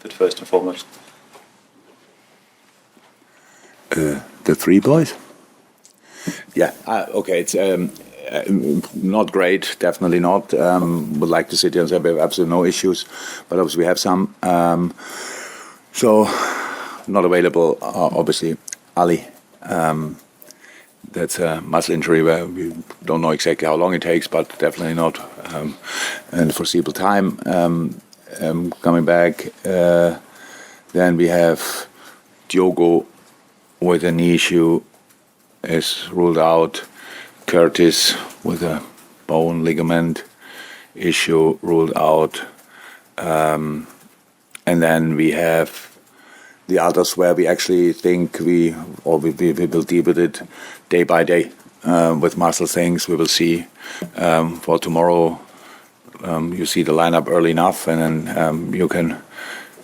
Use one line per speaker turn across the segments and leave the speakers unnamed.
expected first and foremost?
The three boys? Yeah, okay, it's not great, definitely not. Would like to sit here and say we have absolutely no issues, but obviously we have some. So, not available, obviously, Ali. That's a muscle injury where we don't know exactly how long it takes, but definitely not in the foreseeable time. Coming back, then we have Diogo with a knee issue is ruled out. Curtis with a bone ligament issue ruled out. And then we have the others where we actually think we will deal with it day by day with muscle things. We will see for tomorrow. You see the lineup early enough, and then you can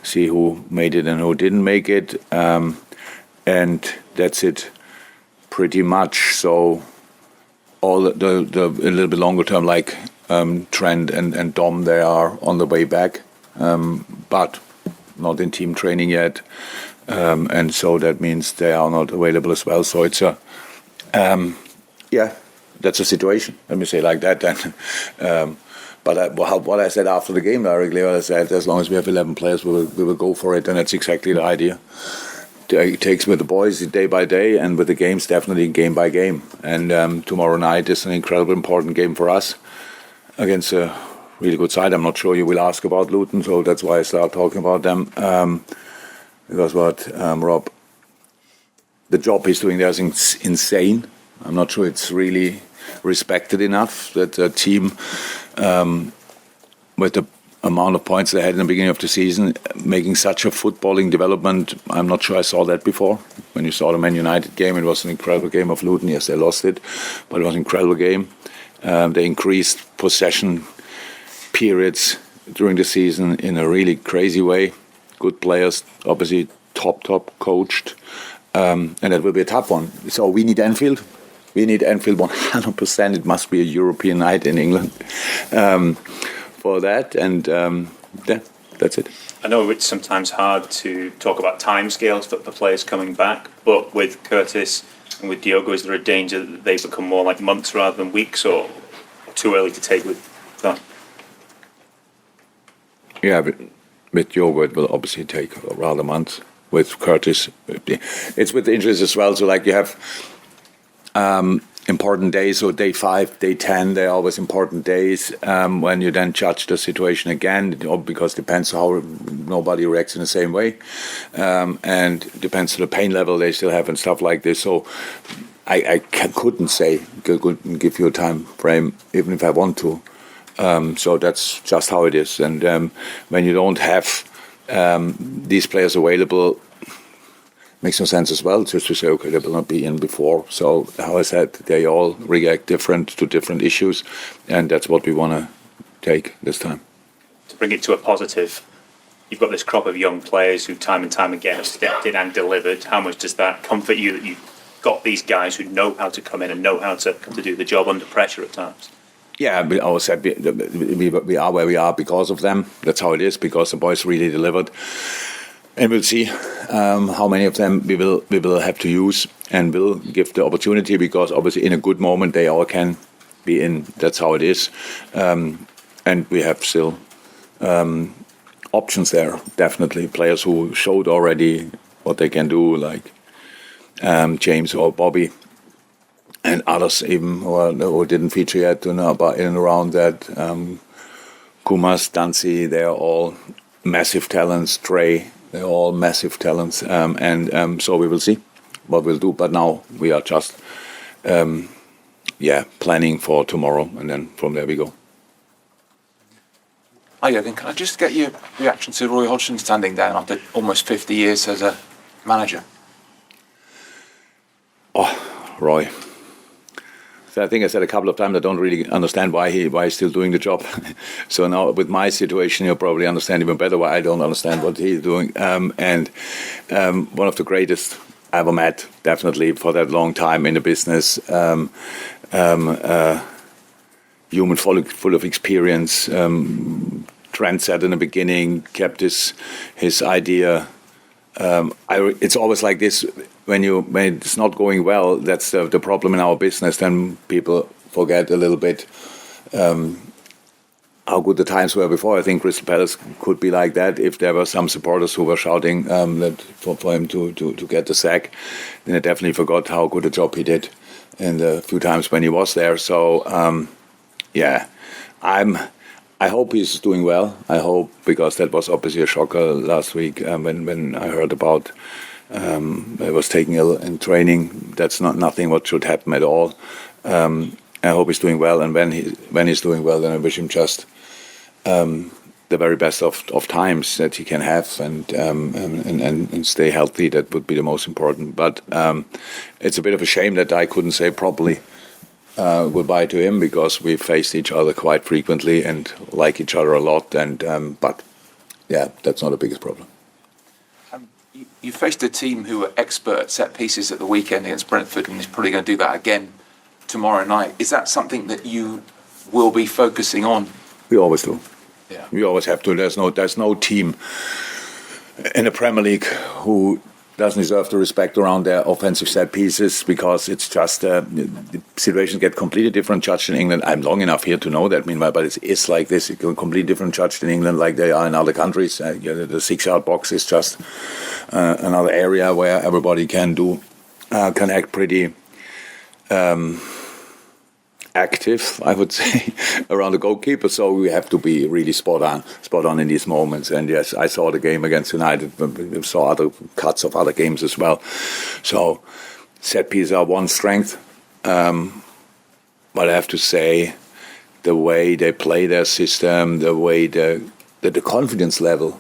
see who made it and who didn't make it, and that's it, pretty much. So all the a little bit longer term, like Trent and Dom, they are on the way back, but not in team training yet, and so that means they are not available as well. So it's that's a situation. Let me say it like that then. But what I said after the game, directly, I said as long as we have 11 players, we will go for it, and that's exactly the idea. It takes with the boys day by day, and with the games definitely game by game. And tomorrow night is an incredibly important game for us against a really good side. I'm not sure you will ask about Luton, so that's why I start talking about them. Because Rob, the job he's doing there is insane. I'm not sure it's really respected enough that a team with the amount of points they had in the beginning of the season, making such a footballing development, I'm not sure I saw that before. When you saw the Man United game, it was an incredible game of Luton. Yes, they lost it, but it was an incredible game. They increased possession periods during the season in a really crazy way. Good players, obviously top coached, and that will be a tough one. So we need Anfield. We need Anfield 100%. It must be a European night in England for that, and that's it.
I know it's sometimes hard to talk about timescales for players coming back, but with Curtis and with Diogo, is there a danger that they become more like months rather than weeks, or too early to take with that?
Yeah, but with Diogo it will obviously take rather months. With Curtis, it's with the injuries as well. So like you have important days, so day 5, day 10, they're always important days when you then judge the situation again, because it depends how nobody reacts in the same way, and depends on the pain level they still have and stuff like this. So I couldn't give you a time frame even if I want to. So that's just how it is. And when you don't have these players available, makes no sense as well just to say, okay, they will not be in before. So, how I said, they all react different to different issues, and that's what we want to take this time.
To bring it to a positive, you've got this crop of young players who time and time again have stepped in and delivered. How much does that comfort you that you've got these guys who know how to come in and know how to do the job under pressure at times?
Yeah, I always said we are where we are because of them. That's how it is, because the boys really delivered. And we'll see how many of them we will have to use and will give the opportunity, because obviously in a good moment they all can be in. That's how it is. And we have still options there, definitely. Players who showed already what they can do, like James or Bobby. And others even who didn't feature yet, but in and around that. Kumas, Dancy, they are all massive talents. Trey, they're all massive talents. And so we will see what we'll do. But now we are just planning for tomorrow, and then from there we go.
Hi Jurgen, can I just get your reaction to Roy Hodgson standing down after almost 50 years as a manager?
Oh, Roy. So I think I said a couple of times I don't really understand why he's still doing the job. So now with my situation, you'll probably understand even better why I don't understand what he's doing. And one of the greatest I ever met, definitely for that long time in the business. Human full of experience, Trent said in the beginning, kept his idea. It's always like this when it's not going well. That's the problem in our business. Then people forget a little bit how good the times were before. I think Crystal Palace could be like that if there were some supporters who were shouting that for him to get the sack. Then I definitely forgot how good a job he did in the few times when he was there. So I hope he's doing well. I hope, because that was obviously a shocker last week when I heard about he was taking ill in training. That's nothing what should happen at all. I hope he's doing well, and when he's doing well, then I wish him just the very best of times that he can have, and stay healthy. That would be the most important. But it's a bit of a shame that I couldn't say properly goodbye to him, because we faced each other quite frequently and like each other a lot. And but yeah, that's not the biggest problem.
You faced a team who were expert at set pieces at the weekend against Brentford, and he's probably going to do that again tomorrow night. Is that something that you will be focusing on?
We always do.
Yeah.
We always have to. There's no team in the Premier League who doesn't deserve the respect around their offensive set pieces, because it's just the situations get completely different judged in England. I'm long enough here to know that, meanwhile, but it's like this. It's completely different judged in England like they are in other countries. The 6-yard box is just another area where everybody can act pretty active, I would say, around the goalkeeper. So we have to be really spot on in these moments. And yes, I saw the game against United. We saw other cuts of other games as well. So set pieces are one strength. But I have to say, the way they play their system, the way the confidence level,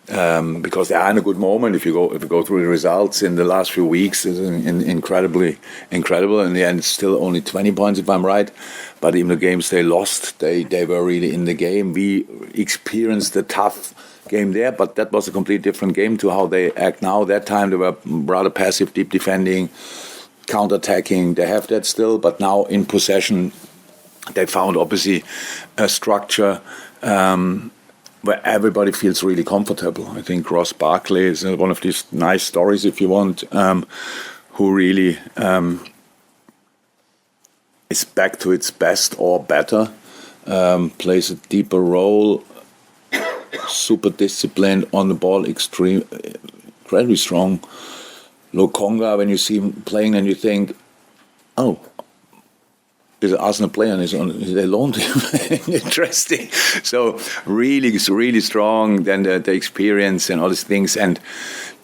because they are in a good moment. If you go through the results in the last few weeks, it's incredible. In the end, it's still only 20 points, if I'm right. But even the games they lost, they were really in the game. We experienced a tough game there, but that was a completely different game to how they act now. That time they were rather passive, deep defending, counter-attacking. They have that still, but now in possession, they found obviously a structure where everybody feels really comfortable. I think Ross Barkley is one of these nice stories, if you want, who really is back to its best or better, plays a deeper role, super disciplined on the ball, incredibly strong. Lokongo, when you see him playing, and you think, oh, is an Arsenal player and is they loaned him. Interesting. So really strong. Then the experience and all these things, and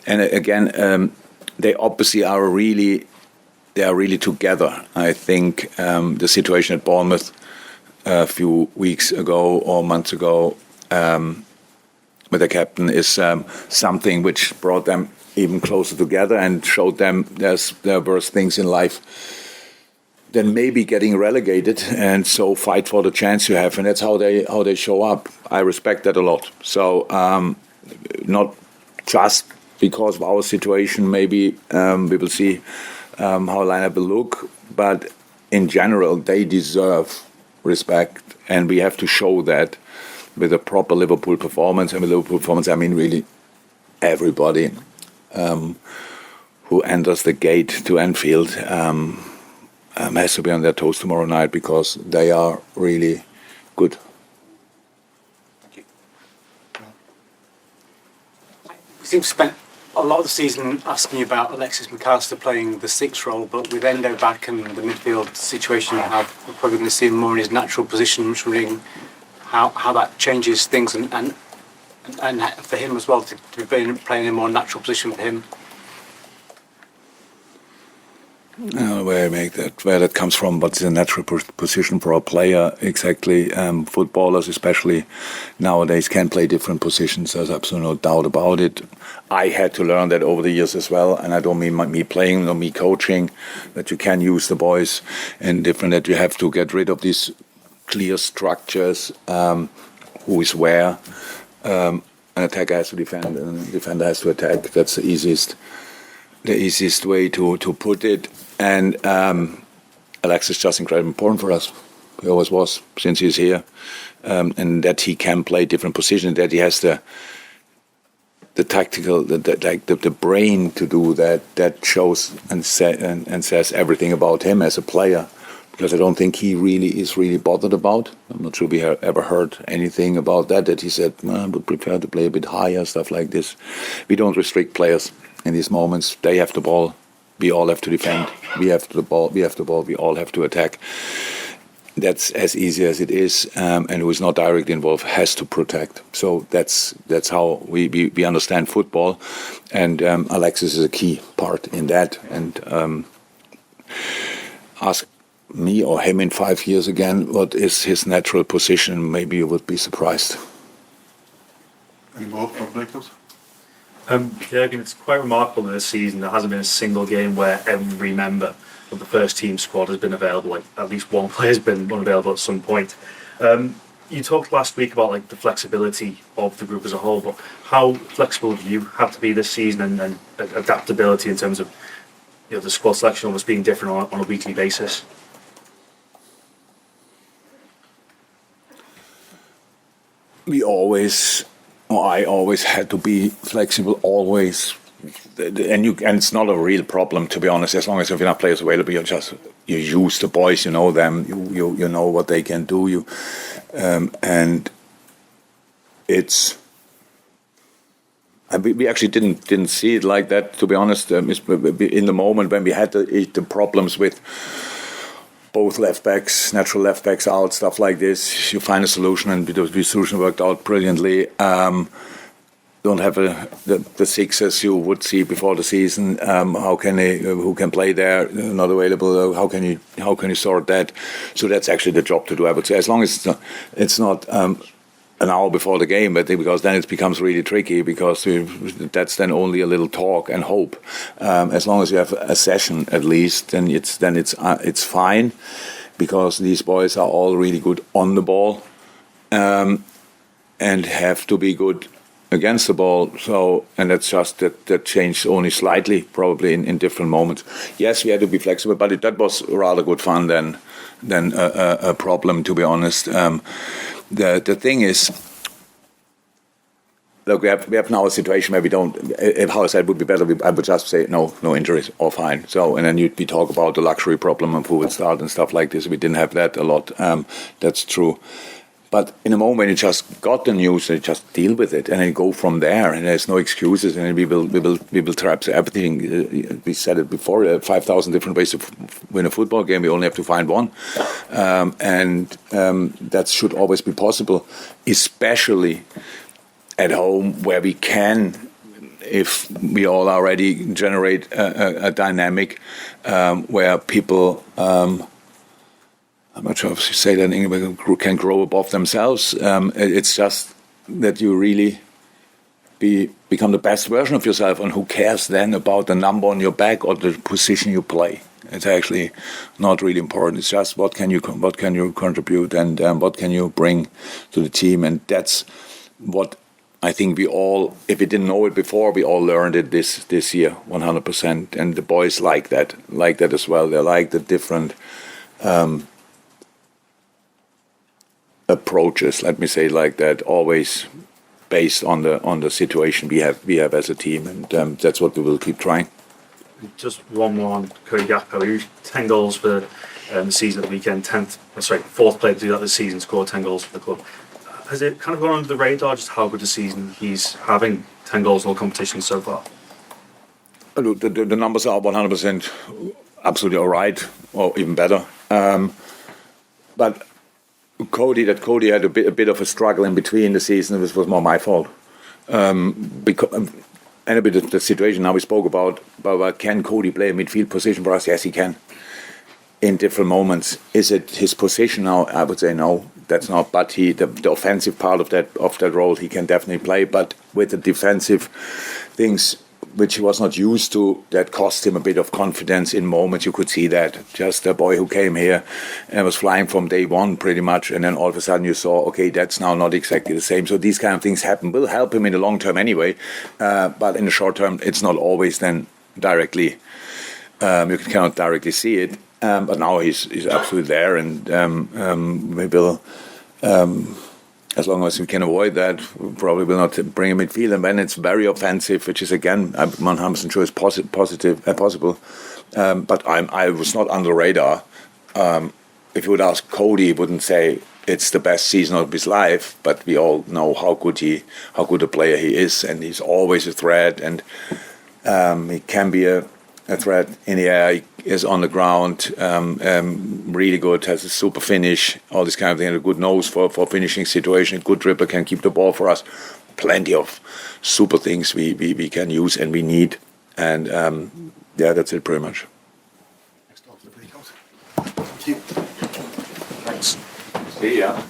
again, they obviously are really together. I think the situation at Bournemouth a few weeks ago or months ago with the captain is something which brought them even closer together and showed them there are worse things in life than maybe getting relegated, and so fight for the chance you have, and that's how they show up. I respect that a lot. So not just because of our situation, maybe we will see how lineup will look, but in general they deserve respect, and we have to show that with a proper Liverpool performance. And with Liverpool performance, I mean really everybody who enters the gate to Anfield has to be on their toes tomorrow night, because they are really good.
Thank you.
We seem to spend a lot of the season asking you about Alexis Mac Allister playing the 6 role, but with Endo back and the midfield situation, we're probably going to see him more in his natural position. I'm just wondering how that changes things, and for him as well, to be playing in a more natural position for him.
Where that comes from, what's the natural position for a player exactly? Footballers, especially nowadays, can play different positions. There's absolutely no doubt about it. I had to learn that over the years as well, and I don't mean me playing, nor me coaching. That you can use the boys and different. That you have to get rid of these clear structures. Who is where? An attacker has to defend, and a defender has to attack. That's the easiest way to put it. And Alexis is just incredibly important for us. He always was since he's here, and that he can play different positions. That he has the tactical, the brain to do that. That shows and says everything about him as a player. Because I don't think he is really bothered about. I'm not sure we have ever heard anything about that he said, I would prefer to play a bit higher, stuff like this. We don't restrict players in these moments. They have the ball. We all have to defend. We have the ball. We all have to attack. That's as easy as it is. And who is not directly involved has to protect. So that's how we understand football. And Alexis is a key part in that. And ask me or him in 5 years again, what is his natural position? Maybe you would be surprised.
Any more from Blakos?
Jurgen, it's quite remarkable in this season there hasn't been a single game where every member of the first team squad has been available. Like, at least one player has been unavailable at some point. You talked last week about like the flexibility of the group as a whole, but how flexible have you had to be this season and adaptability in terms of the squad selection almost being different on a weekly basis?
I always had to be flexible, always, and it's not a real problem, to be honest. As long as you have enough players available, you use the boys, you know them, you know what they can do, and it's. We actually didn't see it like that, to be honest. In the moment when we had the problems with both natural left backs out, stuff like this, you find a solution, and the solution worked out brilliantly. Don't have the sixes you would see before the season. Who can play there? Not available. How can you sort that? So that's actually the job to do, I would say. As long as it's not an hour before the game, but because then it becomes really tricky, because that's then only a little talk and hope. As long as you have a session at least, then it's fine, because these boys are all really good on the ball, and have to be good against the ball. So, and that's just that changed only slightly, probably in different moments. Yes, we had to be flexible, but that was rather good fun than a problem, to be honest. The thing is, look, we have now a situation where we don't. If how I said would be better, I would just say no injuries, all fine. So, and then we talk about the luxury problem of who would start and stuff like this. We didn't have that a lot. That's true. But in a moment when you just got the news, you just deal with it and then go from there. And there's no excuses. And we will trap everything. We said it before. 5,000 different ways to win a football game. We only have to find one, and that should always be possible, especially at home, where we can, if we all already generate a dynamic where people. I'm not sure if you say that in English, can grow above themselves. It's just that you really become the best version of yourself, and who cares then about the number on your back or the position you play? It's actually not really important. It's just what can you contribute, and what can you bring to the team, and that's what I think we all, if we didn't know it before, we all learned it this year, 100%. And the boys like that as well. They like the different. Approaches, let me say it like that, always based on the situation we have as a team, and that's what we will keep trying.
Just one more on Cody Gakpo. He 10 goals for the season at the weekend. Fourth player to do that this season, scored 10 goals for the club. Has it kind of gone under the radar just how good a season he's having? 10 goals in all competitions so far.
Look, the numbers are 100% absolutely all right, or even better. But Cody had a bit of a struggle in between the season. This was more my fault. Because, and a bit of the situation now we spoke about can Cody play a midfield position for us? Yes, he can. In different moments, is it his position now? I would say no, that's not. But the offensive part of that role, he can definitely play. But with the defensive things, which he was not used to, that cost him a bit of confidence in moments. You could see that. Just a boy who came here and was flying from day one pretty much, and then all of a sudden you saw, okay, that's now not exactly the same. So these kind of things happen. Will help him in the long term anyway, but in the short term, it's not always then directly. You cannot directly see it. But now he's absolutely there, and we will, as long as we can avoid that, we probably will not bring a midfield. And when it's very offensive, which is again, I'm 100% sure is possible. But I was not on the radar. If you would ask Cody, he wouldn't say it's the best season of his life, but we all know how good a player he is, and he's always a threat, and he can be a threat in the air. He is on the ground, really good, has a super finish, all this kind of thing, and a good nose for finishing situation, good dribbler, can keep the ball for us. Plenty of super things we can use and we need, and yeah, that's it pretty much.
Next off the breakout. Thank you.
Thanks. See ya.